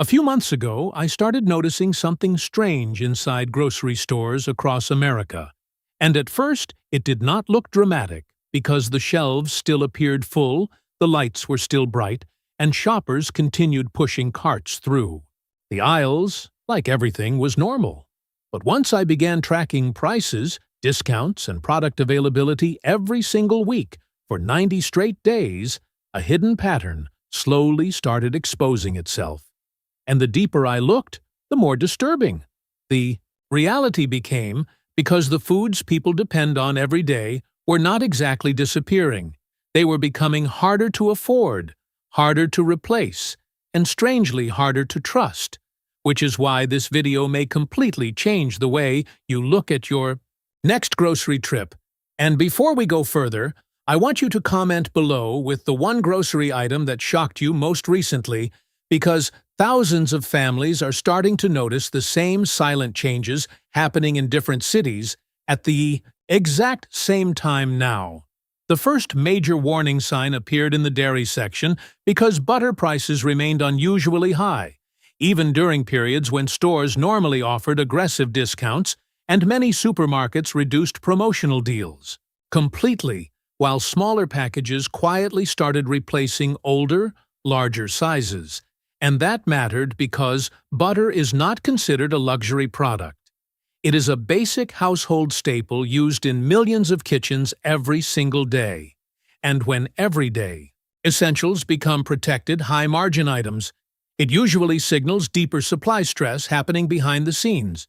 A few months ago, I started noticing something strange inside grocery stores across America. And at first, it did not look dramatic because the shelves still appeared full, the lights were still bright, and shoppers continued pushing carts through. The aisles, like everything, was normal. But once I began tracking prices, discounts, and product availability every single week for 90 straight days, a hidden pattern slowly started exposing itself. And the deeper I looked, the more disturbing. The reality became because the foods people depend on every day were not exactly disappearing. They were becoming harder to afford, harder to replace, and strangely harder to trust, which is why this video may completely change the way you look at your next grocery trip. And before we go further, I want you to comment below with the one grocery item that shocked you most recently, because thousands of families are starting to notice the same silent changes happening in different cities at the exact same time now. The first major warning sign appeared in the dairy section because butter prices remained unusually high, even during periods when stores normally offered aggressive discounts and many supermarkets reduced promotional deals completely, while smaller packages quietly started replacing older, larger sizes. And that mattered because butter is not considered a luxury product. It is a basic household staple used in millions of kitchens every single day. And when everyday essentials become protected high-margin items, it usually signals deeper supply stress happening behind the scenes.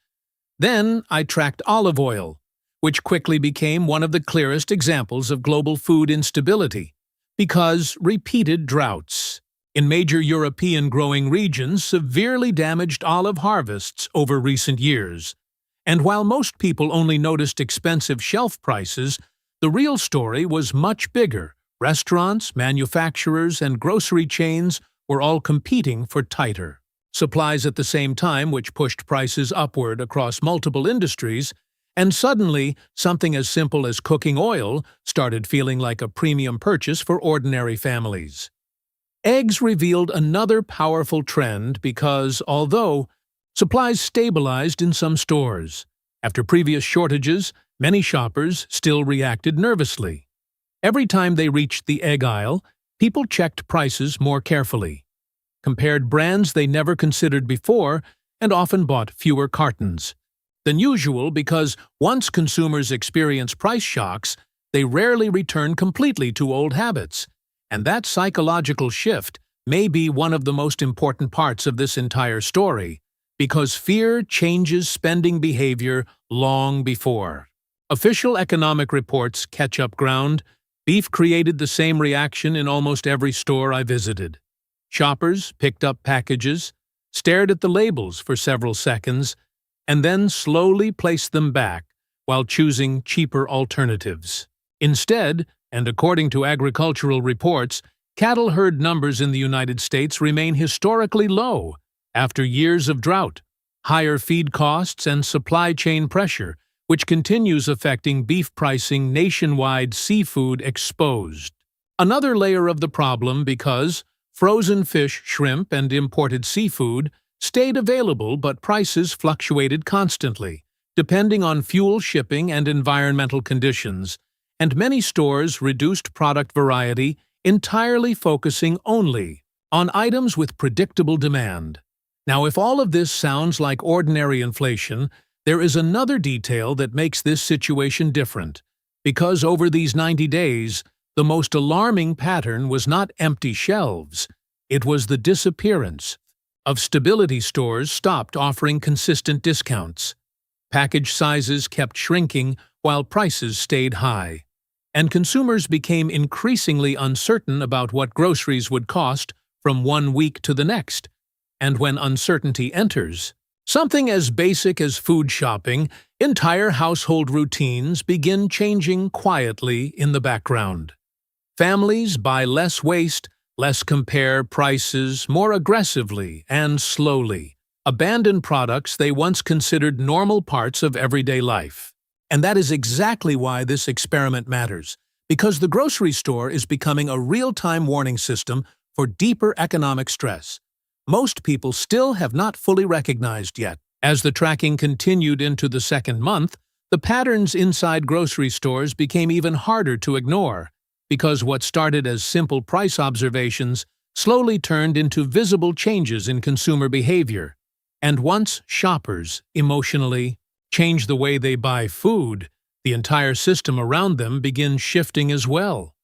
Then I tracked olive oil, which quickly became one of the clearest examples of global food instability, because repeated droughts in major European growing regions severely damaged olive harvests over recent years. And while most people only noticed expensive shelf prices, the real story was much bigger. Restaurants, manufacturers, and grocery chains were all competing for tighter supplies at the same time, which pushed prices upward across multiple industries, and suddenly something as simple as cooking oil started feeling like a premium purchase for ordinary families. Eggs revealed another powerful trend because, although supplies stabilized in some stores, after previous shortages, many shoppers still reacted nervously. Every time they reached the egg aisle, people checked prices more carefully, compared brands they never considered before, and often bought fewer cartons than usual because once consumers experience price shocks, they rarely return completely to old habits. And that psychological shift may be one of the most important parts of this entire story, because fear changes spending behavior long before official economic reports catch up ground. Beef created the same reaction in almost every store I visited. Shoppers picked up packages, stared at the labels for several seconds, and then slowly placed them back while choosing cheaper alternatives. Instead, and according to agricultural reports, cattle herd numbers in the United States remain historically low after years of drought, higher feed costs, and supply chain pressure, which continues affecting beef pricing nationwide. Seafood exposed another layer of the problem because frozen fish, shrimp, and imported seafood stayed available, but prices fluctuated constantly, depending on fuel, shipping, and environmental conditions. And many stores reduced product variety, entirely focusing only on items with predictable demand. Now, if all of this sounds like ordinary inflation, there is another detail that makes this situation different, because over these 90 days, the most alarming pattern was not empty shelves. It was the disappearance of stability. Stores stopped offering consistent discounts. Package sizes kept shrinking while prices stayed high. And consumers became increasingly uncertain about what groceries would cost from one week to the next. And when uncertainty enters, something as basic as food shopping, entire household routines begin changing quietly in the background. Families buy less, waste less, compare prices more aggressively and slowly, abandon products they once considered normal parts of everyday life. And that is exactly why this experiment matters, because the grocery store is becoming a real-time warning system for deeper economic stress. most people still have not fully recognized yet. As the tracking continued into the second month, the patterns inside grocery stores became even harder to ignore, because what started as simple price observations slowly turned into visible changes in consumer behavior. And once shoppers, emotionally, change the way they buy food, the entire system around them begins shifting as well.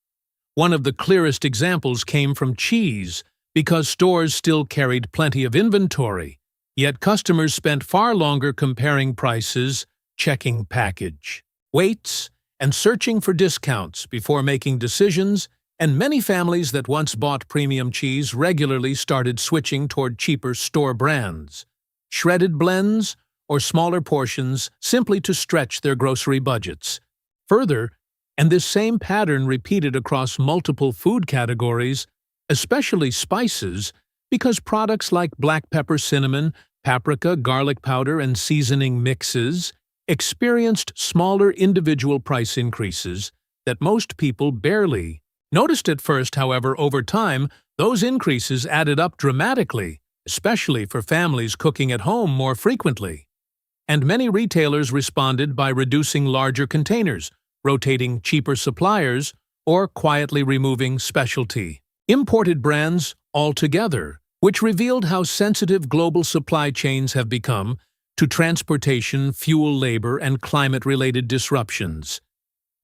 One of the clearest examples came from cheese, because stores still carried plenty of inventory, yet customers spent far longer comparing prices, checking package weights, and searching for discounts before making decisions, and many families that once bought premium cheese regularly started switching toward cheaper store brands, shredded blends, or smaller portions simply to stretch their grocery budgets. Further, and this same pattern repeated across multiple food categories, especially spices, because products like black pepper, cinnamon, paprika, garlic powder, and seasoning mixes experienced smaller individual price increases that most people barely noticed at first. However, over time, those increases added up dramatically, especially for families cooking at home more frequently. And many retailers responded by reducing larger containers, rotating cheaper suppliers, or quietly removing specialty imported brands altogether, which revealed how sensitive global supply chains have become to transportation, fuel, labor, and climate-related disruptions.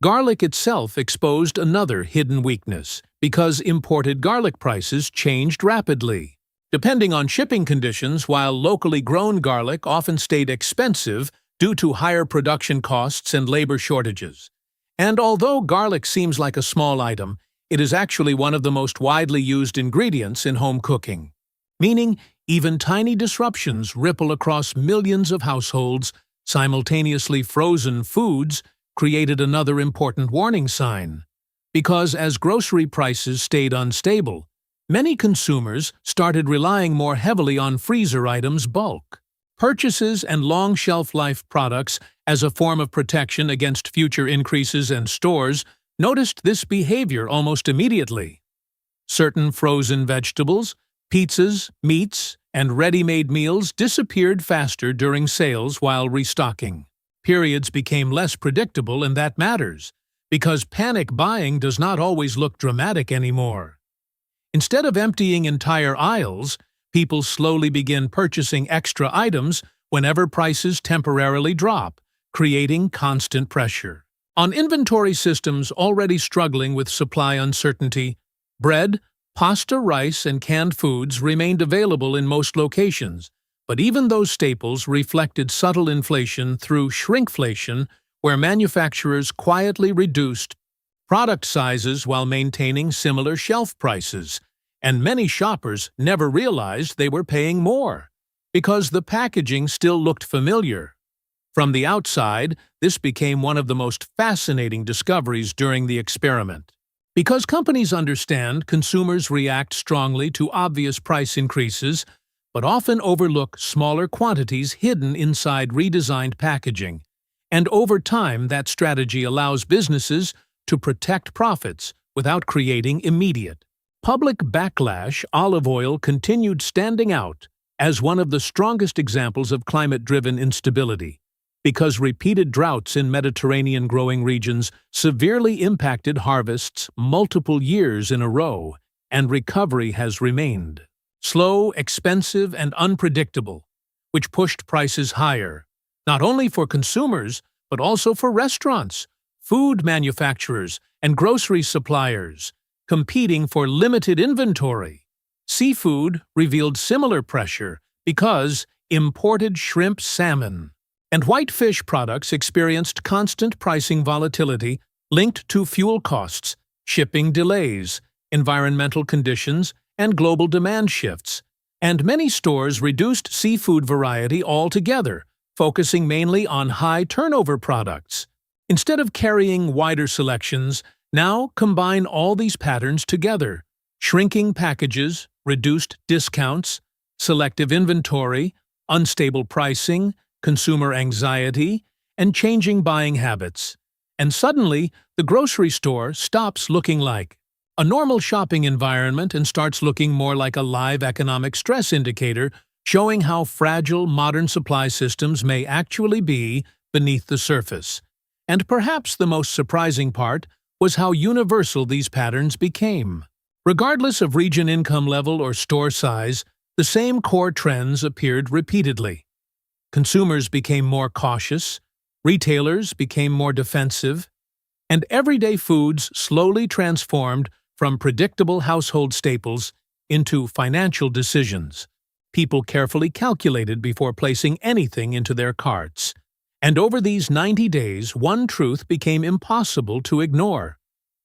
Garlic itself exposed another hidden weakness, because imported garlic prices changed rapidly, depending on shipping conditions, while locally grown garlic often stayed expensive due to higher production costs and labor shortages. And although garlic seems like a small item, it is actually one of the most widely used ingredients in home cooking, meaning even tiny disruptions ripple across millions of households. Simultaneously, frozen foods created another important warning sign, because as grocery prices stayed unstable, many consumers started relying more heavily on freezer items, bulk purchases, and long shelf-life products as a form of protection against future increases, and stores noticed this behavior almost immediately. Certain frozen vegetables, pizzas, meats, and ready-made meals disappeared faster during sales, while restocking periods became less predictable, and that matters, because panic buying does not always look dramatic anymore. Instead of emptying entire aisles, people slowly begin purchasing extra items whenever prices temporarily drop, creating constant pressure on inventory systems already struggling with supply uncertainty. Bread, pasta, rice, and canned foods remained available in most locations, but even those staples reflected subtle inflation through shrinkflation, where manufacturers quietly reduced product sizes while maintaining similar shelf prices, and many shoppers never realized they were paying more, because the packaging still looked familiar. From the outside, this became one of the most fascinating discoveries during the experiment. Because companies understand consumers react strongly to obvious price increases, but often overlook smaller quantities hidden inside redesigned packaging. And over time, that strategy allows businesses to protect profits without creating immediate public backlash. Olive oil continued standing out as one of the strongest examples of climate-driven instability, because repeated droughts in Mediterranean growing regions severely impacted harvests multiple years in a row, and recovery has remained slow, expensive, and unpredictable, which pushed prices higher, not only for consumers, but also for restaurants, food manufacturers, and grocery suppliers, competing for limited inventory. Seafood revealed similar pressure, because imported shrimp, salmon, and whitefish products experienced constant pricing volatility linked to fuel costs, shipping delays, environmental conditions, and global demand shifts. And many stores reduced seafood variety altogether, focusing mainly on high-turnover products. Instead of carrying wider selections, now combine all these patterns together: shrinking packages, reduced discounts, selective inventory, unstable pricing, consumer anxiety, and changing buying habits. And suddenly, the grocery store stops looking like a normal shopping environment and starts looking more like a live economic stress indicator, showing how fragile modern supply systems may actually be beneath the surface. And perhaps the most surprising part was how universal these patterns became. Regardless of region, income level, or store size, the same core trends appeared repeatedly. Consumers became more cautious, retailers became more defensive, and everyday foods slowly transformed from predictable household staples into financial decisions. People carefully calculated before placing anything into their carts. And over these 90 days, one truth became impossible to ignore.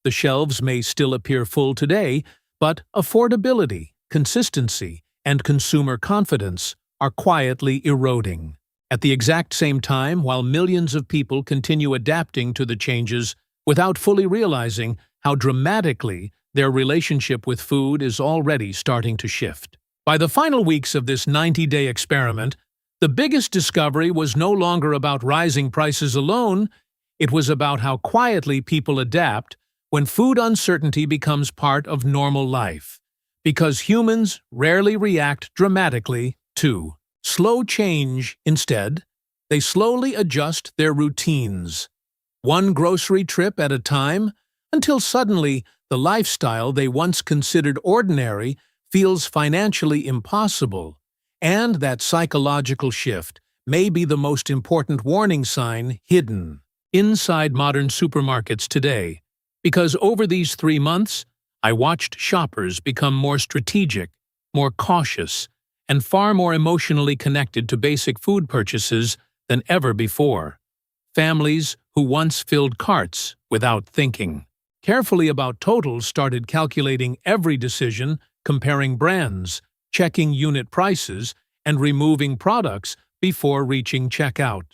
The shelves may still appear full today, but affordability, consistency, and consumer confidence are quietly eroding. At the exact same time, while millions of people continue adapting to the changes without fully realizing how dramatically their relationship with food is already starting to shift. By the final weeks of this 90-day experiment, the biggest discovery was no longer about rising prices alone, it was about how quietly people adapt when food uncertainty becomes part of normal life. Because humans rarely react dramatically to slow change. Instead, they slowly adjust their routines, one grocery trip at a time, until suddenly the lifestyle they once considered ordinary feels financially impossible. And that psychological shift may be the most important warning sign hidden inside modern supermarkets today. Because over these 3 months, I watched shoppers become more strategic, more cautious, and far more emotionally connected to basic food purchases than ever before. Families who once filled carts without thinking carefully about totals started calculating every decision, comparing brands, checking unit prices, and removing products before reaching checkout.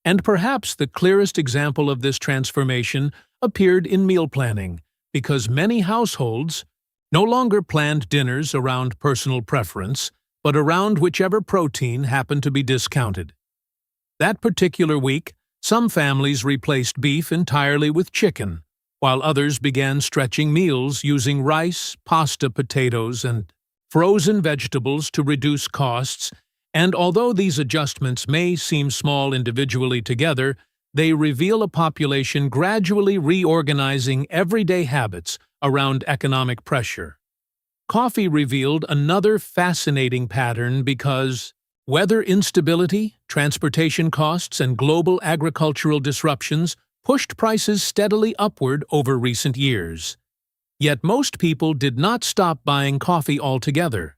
And perhaps the clearest example of this transformation appeared in meal planning, because many households no longer planned dinners around personal preference, but around whichever protein happened to be discounted. That particular week, some families replaced beef entirely with chicken, while others began stretching meals using rice, pasta, potatoes, and frozen vegetables to reduce costs. And although these adjustments may seem small individually together, they reveal a population gradually reorganizing everyday habits around economic pressure. Coffee revealed another fascinating pattern because weather instability, transportation costs, and global agricultural disruptions pushed prices steadily upward over recent years. Yet most people did not stop buying coffee altogether.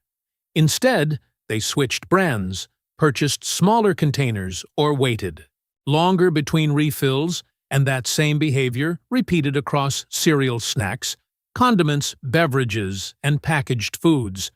Instead, they switched brands, purchased smaller containers, or waited longer between refills, and that same behavior repeated across cereal, snacks, condiments, beverages, and packaged foods.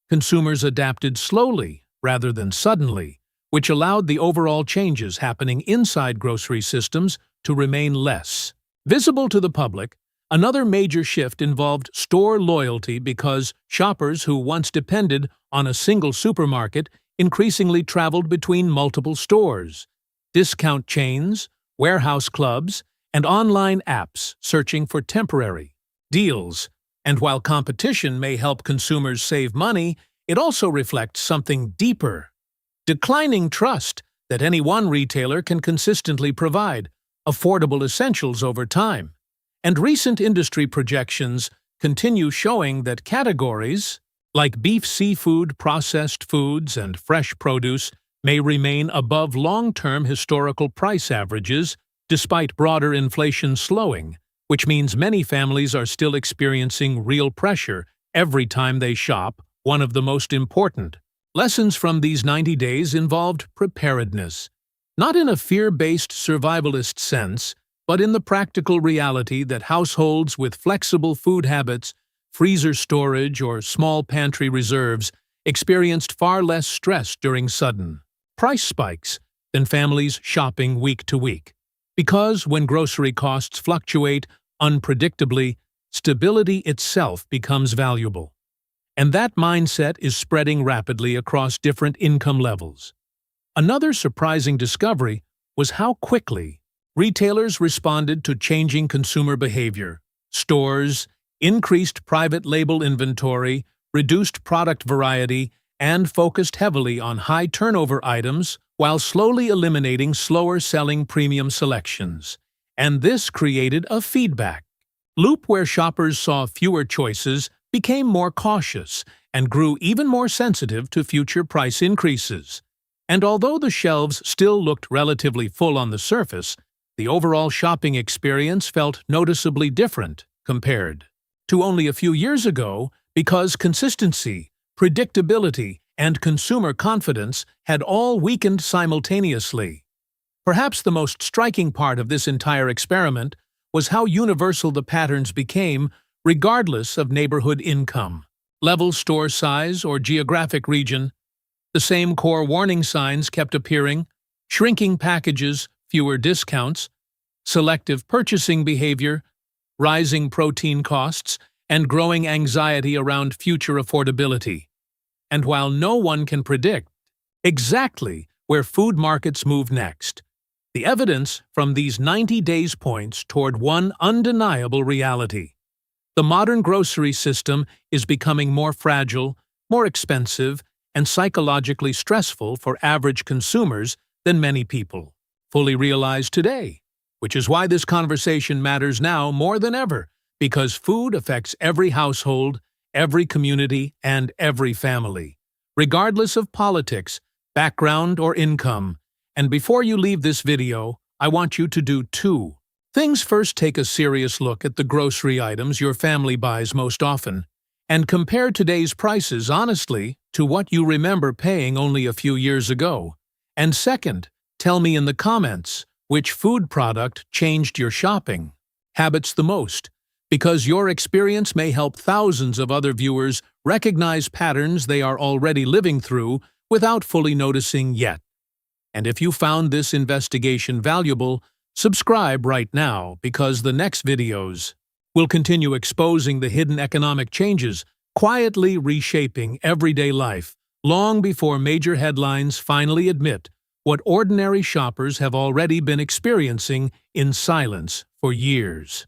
Consumers adapted slowly rather than suddenly, which allowed the overall changes happening inside grocery systems to remain less visible to the public. Another major shift involved store loyalty because shoppers who once depended on a single supermarket increasingly traveled between multiple stores, discount chains, warehouse clubs, and online apps searching for temporary deals. And while competition may help consumers save money, it also reflects something deeper: declining trust that any one retailer can consistently provide affordable essentials over time. And recent industry projections continue showing that categories like beef, seafood, processed foods, and fresh produce may remain above long-term historical price averages despite broader inflation slowing, which means many families are still experiencing real pressure every time they shop. One of the most important lessons from these 90 days involved preparedness, not in a fear-based survivalist sense, but in the practical reality that households with flexible food habits, freezer storage, or small pantry reserves experienced far less stress during sudden price spikes than families shopping week to week. Because when grocery costs fluctuate unpredictably, stability itself becomes valuable. And that mindset is spreading rapidly across different income levels. Another surprising discovery was how quickly retailers responded to changing consumer behavior. Stores, increased private label inventory, reduced product variety, and focused heavily on high-turnover items while slowly eliminating slower-selling premium selections. And this created a feedback loop where shoppers saw fewer choices, became more cautious, and grew even more sensitive to future price increases. And although the shelves still looked relatively full on the surface, the overall shopping experience felt noticeably different compared to only a few years ago because consistency, predictability, and consumer confidence had all weakened simultaneously. Perhaps the most striking part of this entire experiment was how universal the patterns became regardless of neighborhood income, level, store size, or geographic region. The same core warning signs kept appearing: shrinking packages, fewer discounts, selective purchasing behavior, rising protein costs, and growing anxiety around future affordability. And while no one can predict exactly where food markets move next, the evidence from these 90 days points toward one undeniable reality. The modern grocery system is becoming more fragile, more expensive, and psychologically stressful for average consumers than many people fully realize today, which is why this conversation matters now more than ever, because food affects every household, every community, and every family, regardless of politics, background, or income. And before you leave this video, I want you to do two things. First, take a serious look at the grocery items your family buys most often, and compare today's prices honestly to what you remember paying only a few years ago. And second, tell me in the comments which food product changed your shopping habits the most, because your experience may help thousands of other viewers recognize patterns they are already living through without fully noticing yet. And if you found this investigation valuable, subscribe right now, because the next videos will continue exposing the hidden economic changes quietly reshaping everyday life long before major headlines finally admit what ordinary shoppers have already been experiencing in silence for years.